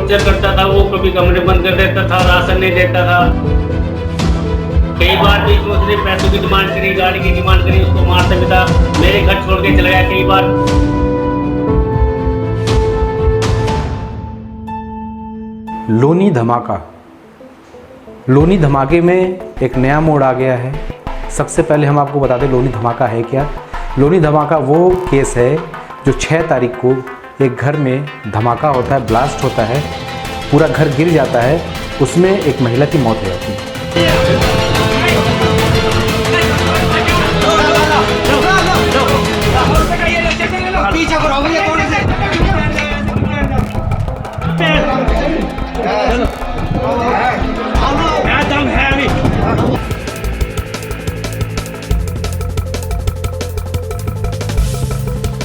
Torture करता था। वो कभी कमरे बंद कर देता था, राशन नहीं देता था। कई बार बीच में उसने पैसों की डिमांड करी, गाड़ी की डिमांड करी, उसको मारता भी था। मेरे घर छोड़ के चला गया कई बार। लोनी धमाका। लोनी धमाके में एक नया मोड़ आ गया है। सबसे पहले हम आपको बता दें लोनी धमाका है क्या। लोनी धमाका वो केस है जो 6 तारीख को एक घर में धमाका होता है, ब्लास्ट होता है, पूरा घर गिर जाता है, उसमें एक महिला की मौत हो जाती है।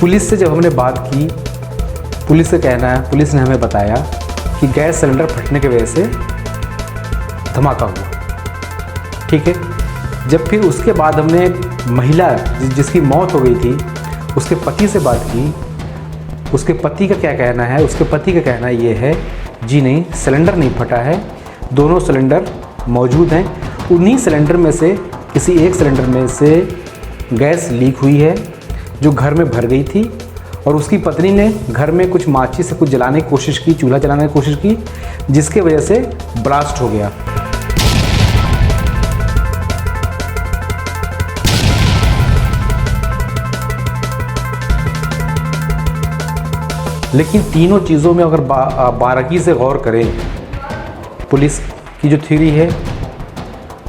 पुलिस से जब हमने बात की, पुलिस का कहना है, पुलिस ने हमें बताया कि गैस सिलेंडर फटने की वजह से धमाका हुआ। ठीक है। जब फिर उसके बाद हमने महिला जिसकी मौत हो गई थी उसके पति से बात की, उसके पति का क्या कहना है। उसके पति का कहना ये है, जी नहीं, सिलेंडर नहीं फटा है, दोनों सिलेंडर मौजूद हैं। उन्हीं सिलेंडर में से किसी एक सिलेंडर में से गैस लीक हुई है जो घर में भर गई थी, और उसकी पत्नी ने घर में कुछ माचिस से कुछ जलाने की कोशिश की, चूल्हा जलाने की कोशिश की, जिसके वजह से ब्लास्ट हो गया। लेकिन तीनों चीज़ों में अगर बारीकी से गौर करें, पुलिस की जो थ्योरी है,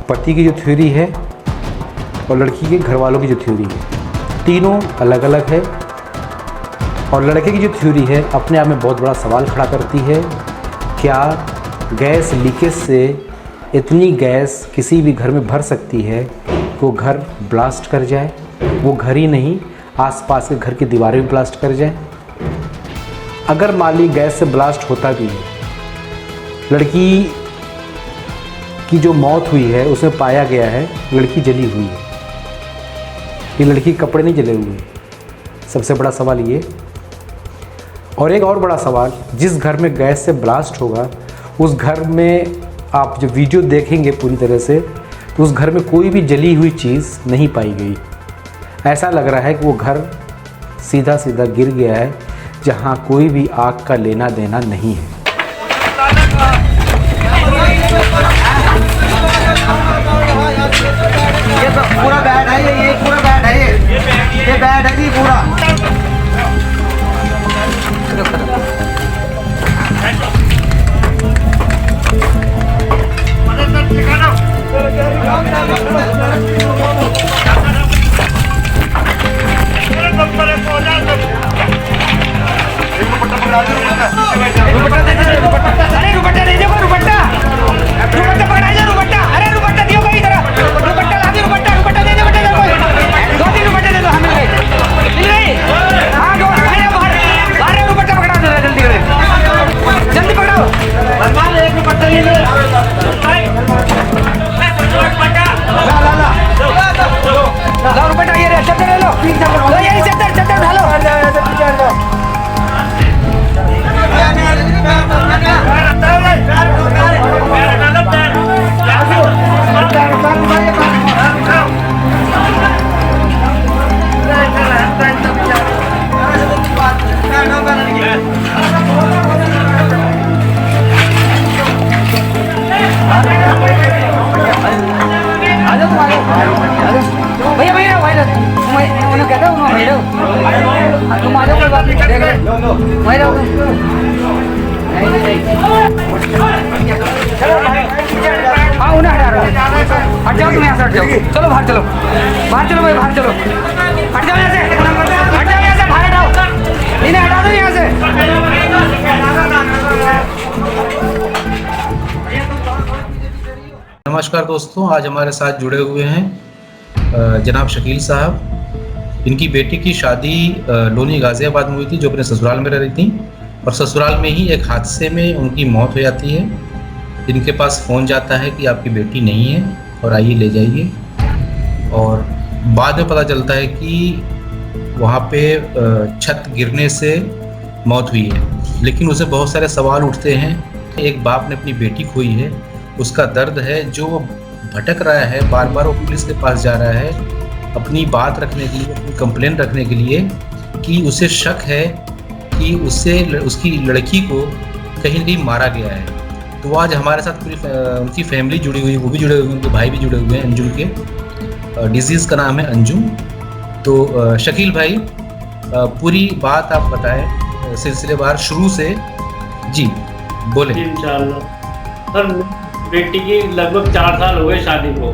पति की जो थ्योरी है और लड़की के घर वालों की जो थ्योरी है, तीनों अलग अलग है। और लड़के की जो थ्योरी है अपने आप में बहुत बड़ा सवाल खड़ा करती है। क्या गैस लीकेज से इतनी गैस किसी भी घर में भर सकती है कि वो घर ब्लास्ट कर जाए? वो घर ही नहीं, आसपास के घर की दीवारें भी ब्लास्ट कर जाए। अगर मान ली गैस से ब्लास्ट होता भी है, लड़की की जो मौत हुई है उसमें पाया गया है लड़की जली हुई है, ये लड़की के कपड़े नहीं जले हुए। सबसे बड़ा सवाल ये। और एक और बड़ा सवाल, जिस घर में गैस से ब्लास्ट होगा उस घर में आप जब वीडियो देखेंगे पूरी तरह से तो उस घर में कोई भी जली हुई चीज़ नहीं पाई गई। ऐसा लग रहा है कि वो घर सीधा सीधा गिर गया है जहाँ कोई भी आग का लेना देना नहीं है। ये तो पूरा बैड है, ये पूरा बैड है, ये बैड है जी पूरा। हट जाओ, तुम यहाँ से हट जाओ। चलो बाहर चलो, बाहर चलो भाई, बाहर चलो। हट जाओ यहाँ से, हट जाओ यहाँ से, बाहर हटाओ, इन्हें हटा दो यहाँ से। नमस्कार दोस्तों, आज हमारे साथ जुड़े हुए हैं जनाब शकील साहब। इनकी बेटी की शादी लोनी गाजियाबाद में हुई थी, जो अपने ससुराल में रह रही थी, और ससुराल में ही एक हादसे में उनकी मौत हो जाती है। इनके पास फ़ोन जाता है कि आपकी बेटी नहीं है और आइए ले जाइए, और बाद में पता चलता है कि वहाँ पे छत गिरने से मौत हुई है। लेकिन उसे बहुत सारे सवाल उठते हैं। एक बाप ने अपनी बेटी खोई है, उसका दर्द है, जो वो भटक रहा है, बार बार वो पुलिस के पास जा रहा है अपनी बात रखने के लिए, अपनी कंप्लेन रखने के लिए कि उसे शक है कि उसकी लड़की को कहीं न कहीं मारा गया है। तो आज हमारे साथ पूरी उनकी फैमिली जुड़ी हुई है, वो भी जुड़े हुए हैं, उनके भाई भी जुड़े हुए हैं। अंजुम के डिजीज़ का नाम है अंजुम। तो शकील भाई, पूरी बात आप बताएं सिलसिलेवार शुरू से। जी बोले। इंशाल्लाह सर, बेटी की लगभग 4 साल हो गए शादी को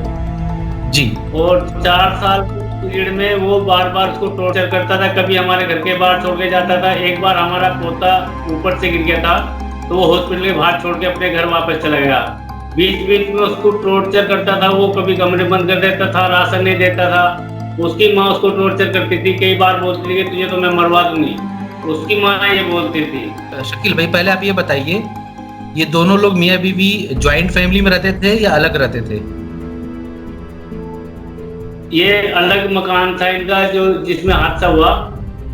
जी, और 4 साल के पीरियड में वो बार बार उसको टॉर्चर करता था। कभी हमारे घर के बाहर छोड़ के जाता था। एक बार हमारा पोता ऊपर से गिर गया था तो वो हॉस्पिटल के बाहर छोड़ के अपने घर वापस चला गया। बीच बीच में उसको टॉर्चर करता था। वो कभी कमरे बंद कर देता था, राशन नहीं देता था। उसकी माँ उसको टॉर्चर करती थी, कई बार बोलती थी कि तुझे तो मैं मरवा दूंगी। उसकी माँ ये बोलती थी। शकील भाई, पहले आप ये बताइए, ये दोनों लोग मियाँ बीवी ज्वाइंट फैमिली में रहते थे या अलग रहते थे? ये अलग मकान था इनका, जो जिसमें हादसा हुआ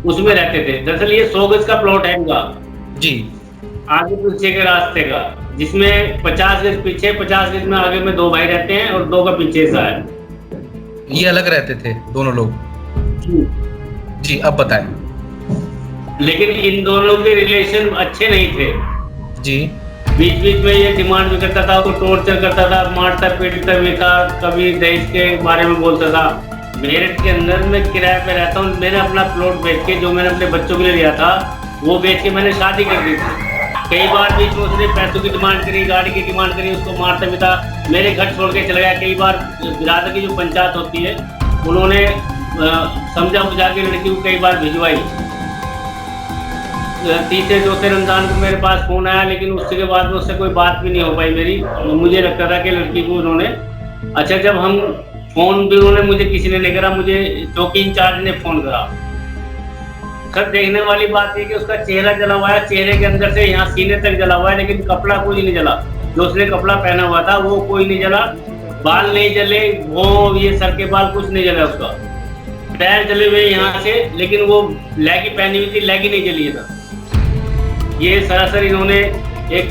उसमें रहते थे। दरअसल ये 100 गज का प्लॉट है इनका जी, आगे पीछे के रास्ते का, जिसमें 50 गज पीछे, 50 गज में आगे में 2 भाई रहते हैं और 2 का पीछे सा है। ये अलग रहते थे दोनों लोग? जी, अब बताएं। लेकिन इन दोनों के रिलेशन अच्छे नहीं थे जी। बीच बीच में ये डिमांड भी करता था, उसको टॉर्चर करता था, मारता पीटता भी था। कभी दहेज के बारे में बोलता था। मेरठ के अंदर मैं किराए पे रहता हूँ। मैंने अपना प्लॉट बेच के, जो मैंने अपने बच्चों के लिए लिया था, वो बेच के मैंने शादी कर दी थी। कई बार बीच में उसने पैसों की डिमांड करी, गाड़ी की डिमांड करी, उसको मारता भी था। मेरे घर छोड़ के चला गया। कई बार बिरादर की जो पंचायत होती है, उन्होंने समझा बुझा के लड़की को कई बार भिजवाई। तीसरे चौथे रमजान को मेरे पास फोन आया, लेकिन उसके बाद में उससे कोई बात भी नहीं हो पाई मेरी। मुझे लगता था कि लड़की को उन्होंने, अच्छा, जब हम फोन भी उन्होंने, मुझे किसी ने नहीं करा, मुझे चौकी इंचार्ज ने फोन करा। सर, देखने वाली बात है कि उसका चेहरा जला हुआ है, चेहरे के अंदर से यहाँ सीने तक जला हुआ है, लेकिन कपड़ा कोई नहीं जला। जो उसने कपड़ा पहना हुआ था वो कोई नहीं जला। बाल नहीं जले, वो ये सर के बाल कुछ नहीं जला। उसका पैर जले हुए यहाँ से, लेकिन वो लेगी पहनी हुई थी, लेगी नहीं जली था। ये सरासर इन्होंने एक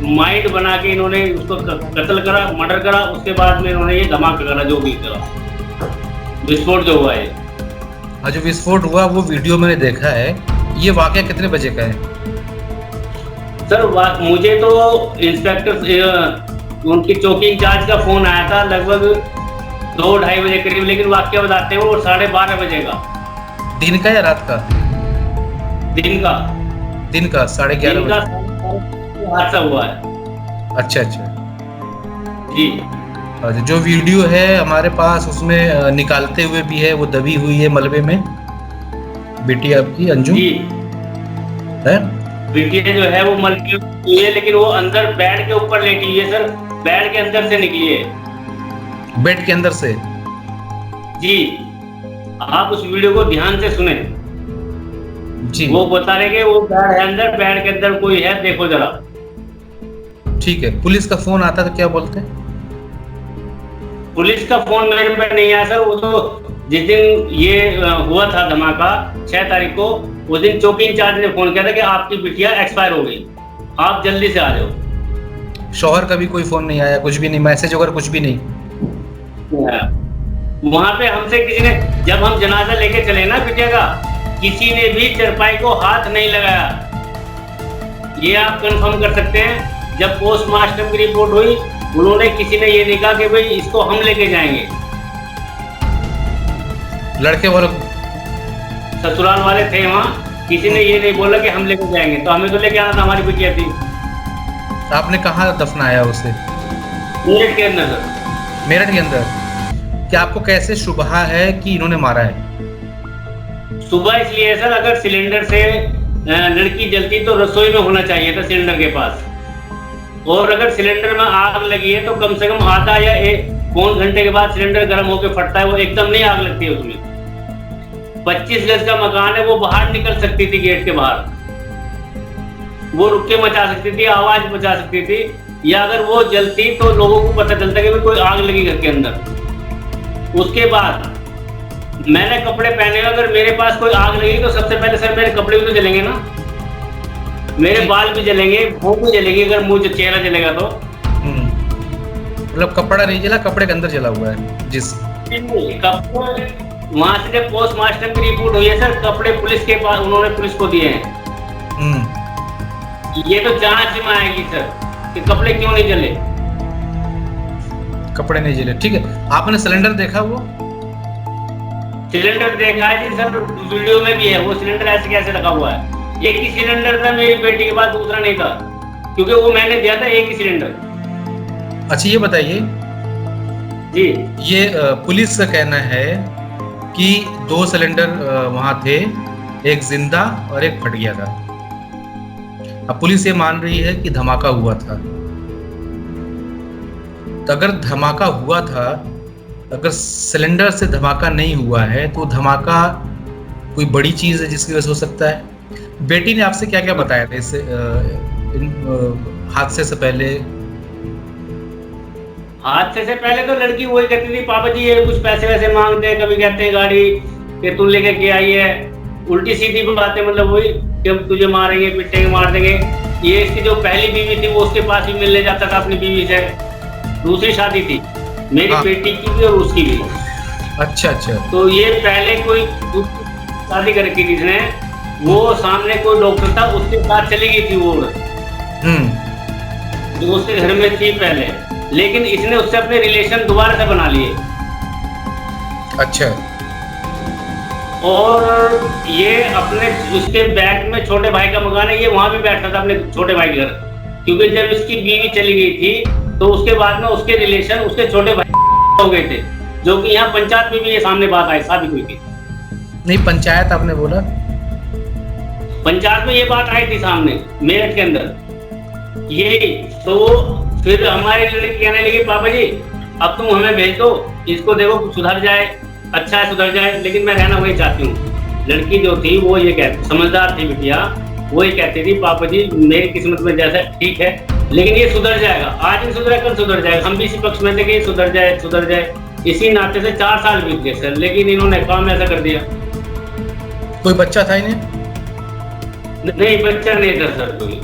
माइंड बना के इन्होंने उसको कत्ल करा, मर्डर करा। उसके बाद में इन्होंने ये धमाका करा, जो भी करा, विस्फोट जो हुआ है। जो विस्फोट हुआ वो वीडियो मैंने देखा है। ये वाकया कितने बजे का है? सर, मुझे तो इंस्पेक्टर, उनकी चौकी इंचार्ज का फोन आया था लगभग 2-2:30 बजे करीब, लेकिन वाकया बताते हैं वो 12:30 बजे का। दिन का या रात का? दिन का। 11:30 बजे हादसा हुआ है। अच्छा जी। जो वीडियो है हमारे पास, उसमें निकालते हुए भी है, वो दबी हुई है मलबे में, बेटी आपकी अंजुम जी है। बेटी जो है वो मलबे में हुई है, लेकिन वो अंदर बेड के ऊपर लेटी हुई है। सर, बेड के अंदर से निकली है। बेड के अंदर से? जी, आप उस वीडियो को ध्यान से सुने जी। वो बता रहे कि वो बेड है अंदर, बेड के अंदर कोई है, देखो जरा। ठीक है। पुलिस का फोन आता तो क्या बोलते हैं? पुलिस का फोन मेरे पे नहीं आया सर। वो तो जिस दिन ये हुआ था धमाका 6 तारीख को, उस दिन चौकी इंचार्ज ने फोन किया था कि आपकी बिटिया एक्सपायर हो गई, आप जल्दी से आ जाओ। शौहर का भी कोई फोन नहीं आया? कुछ भी नहीं, मैसेज वगैरह कुछ भी नहीं? वहां पे हमसे किसी ने, जब हम जनाजा लेके चले ना बिटिया का, किसी ने भी चरपाई को हाथ नहीं लगाया। ये आप कंफर्म कर सकते हैं। जब पोस्टमार्टम की रिपोर्ट हुई, उन्होंने, किसी ने ये नहीं कहा कि भाई इसको हम लेके जाएंगे। लड़के वाले, ससुराल वाले थे वहाँ, किसी ने ये नहीं बोला कि हम लेके जाएंगे। तो हमें तो लेके आना था, हमारी बिटिया थी। आपने कहाँ दफनाया उसे? मेरठ के अंदर सर। मेरठ के अंदर? क्या आपको कैसे शुबहा है कि इन्होंने मारा है? सुबह इसलिए है सर, अगर सिलेंडर से लड़की जलती तो रसोई में होना चाहिए था, सिलेंडर के पास। और अगर सिलेंडर में आग लगी है तो कम से कम आधा या 1 घंटे के बाद सिलेंडर गर्म होकर फटता है, वो एकदम नहीं आग लगती है उसमें। 25 गज का मकान है, वो बाहर निकल सकती थी गेट के बाहर, वो रुक के मचा सकती थी, आवाज मचा सकती थी। या अगर वो जलती तो लोगों को पता चलता कि कोई आग लगी घर के अंदर। उसके बाद मैंने कपड़े पहने हुए, अगर मेरे पास कोई आग लगेगी तो सबसे पहले सर मेरे कपड़े भी तो जलेंगे ना, मेरे बाल भी जलेंगे, मुंह भी जलेंगे, अगर मुंह चेहरा जलेगा तो। मतलब कपड़ा नहीं जला, कपड़े के अंदर जला हुआ है जिस कपड़े वहां से जब पोस्टमार्टम की रिपोर्ट हुई है सर, कपड़े पुलिस के पास, उन्होंने पुलिस को दिए हैं। ये तो जांच में आएगी सर कि कपड़े क्यों नहीं जले। कपड़े नहीं जले, ठीक है। आपने सिलेंडर देखा? वो सिलेंडर देखा है जी सर, वीडियो में भी है। वो सिलेंडर ऐसे कैसे रखा हुआ है? एक ही सिलेंडर था मेरी बेटी के पास, दूसरा नहीं था, क्योंकि वो मैंने दिया था एक ही सिलेंडर। अच्छा ये बताइए जी, ये पुलिस का कहना है कि 2 सिलेंडर वहां थे, एक जिंदा और एक फट गया था। अब पुलिस ये मान रही है कि धमाका हुआ था। तो अगर धमाका हुआ था, अगर सिलेंडर से धमाका नहीं हुआ है तो धमाका कोई बड़ी चीज है जिसकी वजह से हो सकता है। बेटी ने आपसे क्या क्या बताया था इससे हादसे से पहले? हादसे से पहले तो लड़की वही कहती थी, पापा जी ये कुछ पैसे वैसे मांगते हैं, कभी कहते हैं गाड़ी कि तू लेके के आई है, उल्टी सीधी बातें, मतलब वही कि हम तुझे मारेंगे, पिटेंगे, मार देंगे। ये इसकी जो पहली बीवी थी वो उसके पास भी मिलने जाता था अपनी बीवी से। दूसरी शादी थी मेरी बेटी की भी और उसकी भी। अच्छा अच्छा। तो ये पहले कोई शादी कर रखी थी इसने, वो सामने कोई डॉक्टर था उसके साथ चली गई थी वो जो उसके घर में थी पहले, लेकिन इसने उससे अपने रिलेशन दोबारा से बना लिए। अच्छा। और ये अपने उसके बैग में छोटे भाई का मकान है, ये वहां भी बैठता था अपने छोटे भाई के घर, क्योंकि जब इसकी बीवी चली गई थी तो उसके बाद में उसके रिलेशन उसके छोटे भाई हो गए थे, जो कि यहाँ पंचायत में भी ये सामने बात आई, शादी हुई थी। नहीं, पंचायत आपने बोला? पंचायत में ये बात आई थी सामने मेरठ के अंदर। यही तो फिर हमारे लड़की कहने लगी, पापा जी अब तुम हमें भेज दो, इसको देखो सुधर जाए, अच्छा है सुधर जाए, लेकिन मैं रहना वही चाहती हूँ। लड़की जो थी वो ये कहती, समझदार थी बिटिया, वो ये कहती थी, पापा जी मेरी किस्मत में जैसा ठीक है, लेकिन ये सुधर जाएगा, आज नहीं सुधरा कल सुधर जाएगा। हम भी इसी पक्ष में थे कि ये सुधर जाए सुधर जाए। इसी नाते से 4 साल बीत गए सर, लेकिन इन्होंने काम ऐसा कर दिया। कोई बच्चा था इन्हें? नहीं, बच्चा नहीं था सर कोई।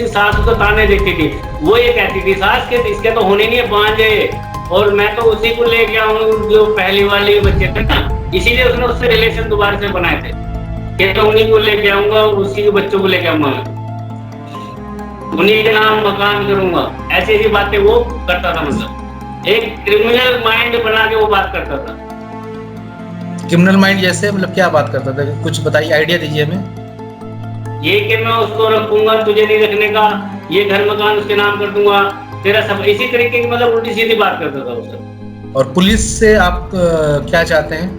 सास तो ताने देखती थी, वो ये कहती थी सास के इसके तो होने नहीं है बांझे, और मैं तो उसी को लेके आऊँ जो पहली वाली बच्चे थे ना, इसीलिए उसने उससे रिलेशन दोबारा से बनाए थे कि तो उन्हीं को लेके आऊंगा, उसी के बच्चों को लेके आऊंगा, उन्हीं के नाम मकान करूंगा, ऐसी ऐसी बातें वो करता था। मतलब एक क्रिमिनल माइंड बना के वो बात करता था। क्रिमिनल माइंड जैसे मतलब क्या बात करता था? कुछ बताइए, आइडिया दीजिए हमें। ये कि मैं उसको रखूंगा, तुझे नहीं रखने का, ये घर मकान उसके नाम कर दूंगा, तेरा सब, इसी तरीके की मतलब उल्टी सीधी बात करता था उससे। और पुलिस से आप क्या चाहते हैं?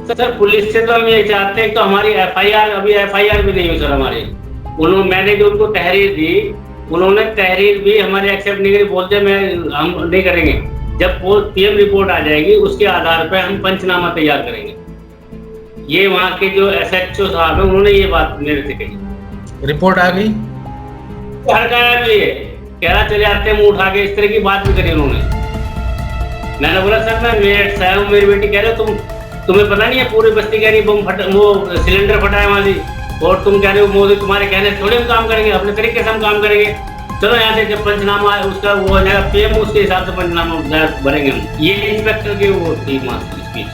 सर पुलिस से तो हम ये चाहते हैं, तो हमारी एफआईआर, अभी एफआईआर भी नहीं हुई सर हमारी। मैंने जो उनको तहरीर दी, उन्होंने तहरीर भी हमारे एक्सेप्ट नहीं करी, बोलते हम नहीं करेंगे, जब पीएम रिपोर्ट आ जाएगी उसके आधार पर हम पंचनामा तैयार करेंगे। ये वहाँ के जो एसएचओ साहब है उन्होंने ये बात मेरे से कही। रिपोर्ट आ गई? हड़काया भी है, कह रहा चले आते मुंह उठा के, इस तरह की बात भी करी उन्होंने। मैंने बोला सर मैं मेरठ से आया हूँ, मेरी बेटी कह रहे हो तुम्हें पता नहीं है, पूरी बस्ती कह रही बम फटा, वो सिलेंडर फटा है वहां से, और तुम कह रहे हो मोदी तुम्हारे कहने थोड़े हम काम करेंगे, अपने तरीके से हम काम करेंगे, चलो यहाँ से जब पंचनामा उसका वो हो जाएगा पीएम, उसके हिसाब से पंचनामा भरेंगे हम। ये इंस्पेक्टर की वो थी स्पीच।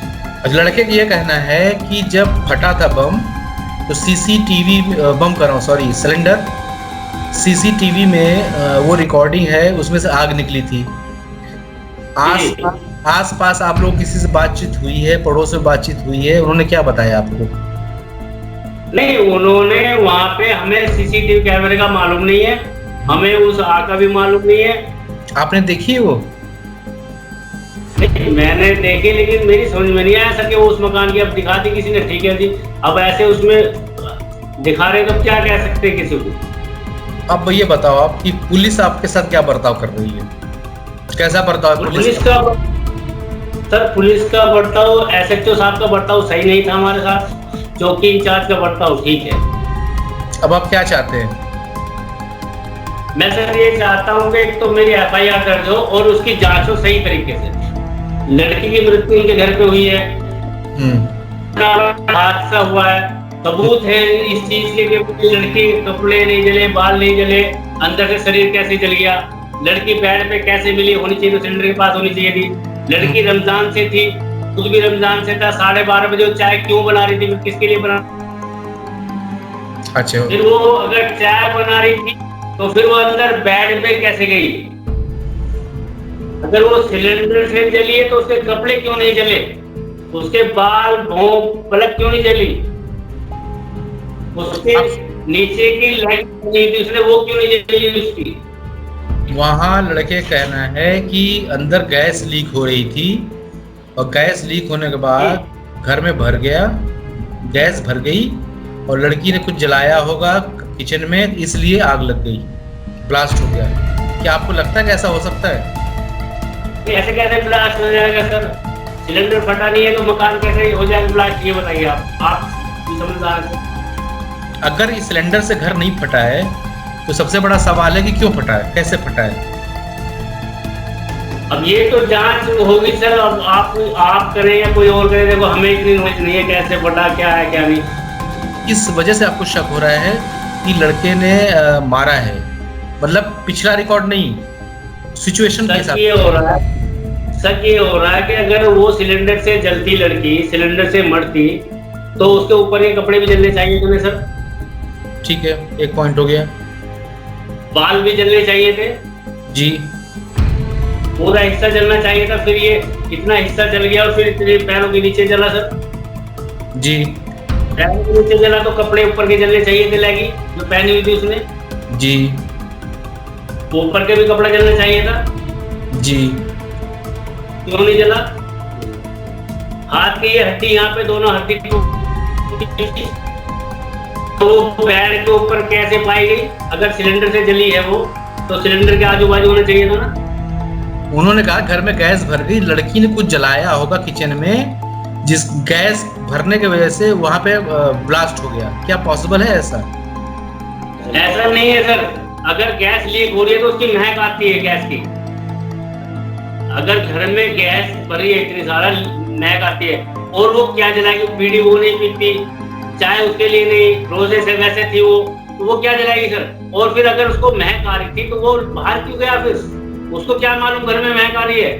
लड़के का ये कहना है कि जब फटा था बम तो सीसीटीवी बम कर रहा हूँ, सॉरी सिलेंडर, सीसीटीवी में वो रिकॉर्डिंग है, उसमें से आग निकली थी। आस पास आप लोग किसी से बातचीत हुई है, पड़ोस में बातचीत हुई है, उन्होंने क्या बताया आपको? नहीं, उन्होंने वहाँ पे, हमें सीसीटीवी कैमरे का मालूम नहीं है, हमें उस आग का भी मालूम नहीं है। आपने देखी है वो? नहीं, मैंने देखी, लेकिन मेरी समझ में नहीं आया सर कि वो उस मकान की, अब दिखा दी किसी ने, ठीक है जी, अब ऐसे उसमें दिखा रहे तो क्या कह सकते हैं किसी को। अब ये बताओ आप कि पुलिस आपके साथ क्या बर्ताव कर रही है, कैसा बर्ताव है पुलिस का? सर पुलिस का बर्ताव, एसएचओ साहब का बर्ताव सही नहीं था हमारे साथ, चौकी इंचार्ज का बर्ताव ठीक है। अब आप क्या चाहते हैं? मैं सर ये चाहता हूँ कि एक तो मेरी एफआईआर दर्ज हो और उसकी जांच हो सही तरीके से। लड़की की मृत्यु उनके घर पे हुई है, हादसा हुआ है, सबूत है इस चीज के कि लड़की कपड़े नहीं जले, बाल नहीं जले, अंदर से शरीर कैसे जल गया, लड़की बेड पे कैसे मिली, होनी चाहिए तो सिलेंडर के पास होनी चाहिए थी। लड़की रमजान से थी, खुद भी रमजान से था, 12:30 बजे वो चाय क्यों बना रही थी, किसके लिए बना, अच्छा, फिर वो अगर चाय बना रही थी तो फिर वो अंदर बेड पे कैसे गई, अगर वो सिलेंडर से जली है तो उसके कपड़े क्यों नहीं जले, उसके बाल भौं पलक क्यों नहीं जली, उसके नीचे की लाइट नहीं थी उसने वो क्यों नहीं जली उसकी। वहाँ लड़के कहना है कि अंदर गैस लीक हो रही थी और गैस लीक होने के बाद घर में भर गया, गैस भर गई और लड़की ने कुछ जलाया होगा किचन में, इसलिए आग लग गई, ब्लास्ट हो गया। क्या आपको लगता है कि ऐसा हो सकता है? ऐसे कैसे ब्लास्ट हो जाएगा सर, सिलेंडर फटा नहीं है तो मकान कैसे हो जाएगा ब्लास्ट, ये बताइए आप समझदार हैं। अगर इस सिलेंडर से घर नहीं फटा है तो सबसे बड़ा सवाल है कि क्यों फटा है, कैसे फटा है। अब ये तो जांच होगी सर, अब आप करें या कोई और करे, देखो हमें इतनी नॉलेज नहीं है कैसे फटा, क्या है क्या नहीं। इस वजह से आपको शक हो रहा है कि लड़के ने मारा है, मतलब पिछला रिकॉर्ड नहीं, सिचुएशन के साथ ये हो रहा है। सच ये हो रहा है कि अगर वो सिलेंडर से जलती लड़की, सिलेंडर से मरती तो उसके ऊपर के कपड़े भी जलने चाहिए थे सर। ठीक है, एक पॉइंट हो गया। बाल भी जलने चाहिए थे जी, पूरा हिस्सा जलना चाहिए था, फिर ये इतना हिस्सा जल गया और फिर इतने पैरों के नीचे जला सर जी, पैरों के नीचे जला तो कपड़े ऊपर के जलने चाहिए थे, लेगी जो पहनी हुई थी उसने जी, ऊपर के भी कपड़ा जलना चाहिए था जी, क्यों नहीं जला। हाथ की ये हड्डी यहाँ पे दोनों हड्डी तो पैर के ऊपर कैसे पाई गई, अगर सिलेंडर से जली है वो तो सिलेंडर के आजू बाजू होना चाहिए था ना। उन्होंने कहा घर में गैस भर गई, लड़की ने कुछ जलाया होगा किचन में, जिस गैस भरने की वजह से वहां पे ब्लास्ट हो गया। क्या पॉसिबल है ऐसा? ऐसा नहीं है सर, अगर गैस लीक हो रही है तो उसकी महक आती है गैस की, अगर घर में गैस भरी है इतनी सारा महक आती है, और वो क्या जलाएगी, बीड़ी वो नहीं पीती, चाय उसके लिए नहीं, रोजे से वैसे थी वो, तो वो क्या जलाएगी सर। और फिर अगर उसको महक आ रही थी तो वो बाहर क्यों गया, फिर उसको क्या मालूम घर में महक आ रही है,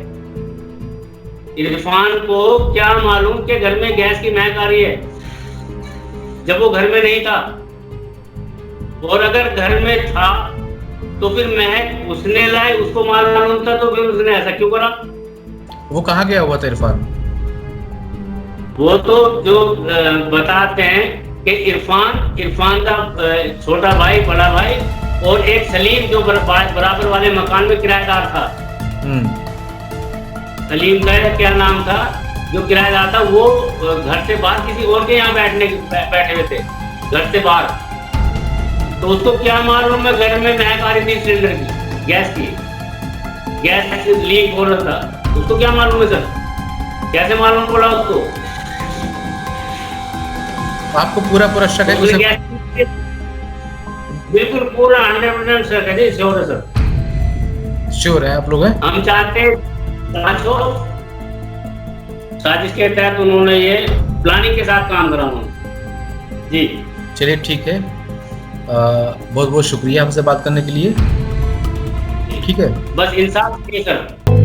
इरफान को क्या मालूम कि घर में गैस की महक आ रही है जब वो घर में नहीं था, और अगर घर में था तो फिर महक उसने लाई, उसको मालूम था तो फिर उसने ऐसा क्यों करा। वो कहाँ गया हुआ था इरफान? वो तो जो बताते हैं कि इरफान का छोटा भाई, बड़ा भाई और एक सलीम जो बराबर वाले मकान में किराएदार था, सलीम का क्या नाम था जो किराएदार था, वो घर से बाहर किसी और के यहाँ बैठे हुए थे घर से बाहर, तो उसको क्या मालूम है घर में महक आ रही थी सिलेंडर की, गैस लीक हो रहा था, उसको क्या मालूम है सर, कैसे मालूम पड़ा उसको। आपको पूरा शक है? बिल्कुल पूरा 100% शक है जी, श्योर है सर। श्योर है आप लोग हैं? हम चाहते हैं साजिश के तहत उन्होंने ये प्लानिंग के साथ काम करा उन्होंने जी। चलिए ठीक है, बहुत बहुत शुक्रिया हमसे बात करने के लिए। ठीक है, बस इंसाफ कीजिए सर।